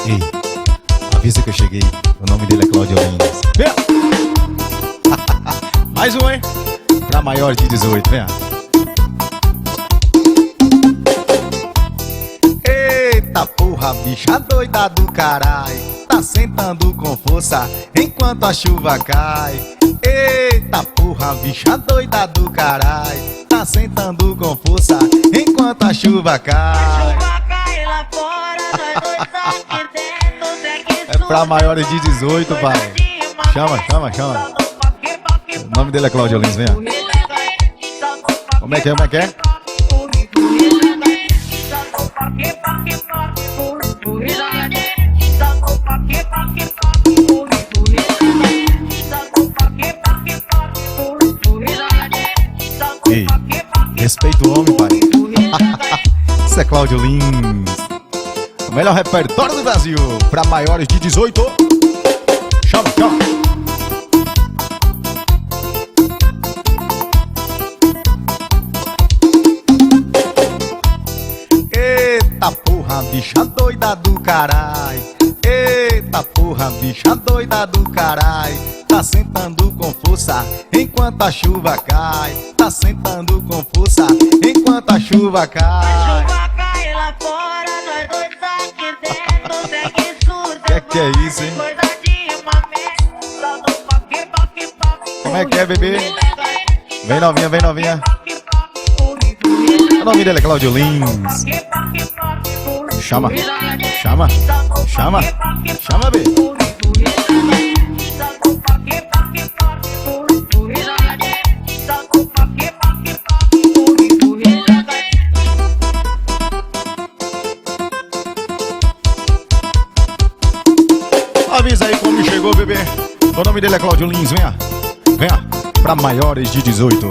Ei, avisa que eu cheguei. O nome dele é Cláudio Lins. Vem! Mais um, hein? Pra maior de 18, vem. Eita porra, bicha doida do carai. Tá sentando com força enquanto a chuva cai. Eita porra, bicha doida do carai. Tá sentando com força enquanto a chuva cai. A chuva cai lá fora, nós dois aqui dentro. É pra maiores de 18, pai. Chama. O nome dele é Cláudio Lins, vem. Como é que é? Ei, respeita o homem, pai. Isso é Cláudio Lins. O melhor repertório do Brasil pra maiores de 18. Chama. Eita porra, bicha doida do carai. Eita porra, bicha doida do carai. Tá sentando com força enquanto a chuva cai. Tá sentando com força enquanto a chuva cai. A chuva cai lá fora, nós dois aqui dentro. Segue surda, Que é isso, hein? coisa de mamãe. Como é que é, bebê? Vem novinha. O nome dele é Cláudio Lins. Chama, bebê. Avisa aí como chegou, bebê. O nome dele é Cláudio Lins, venha. Pra maiores de 18.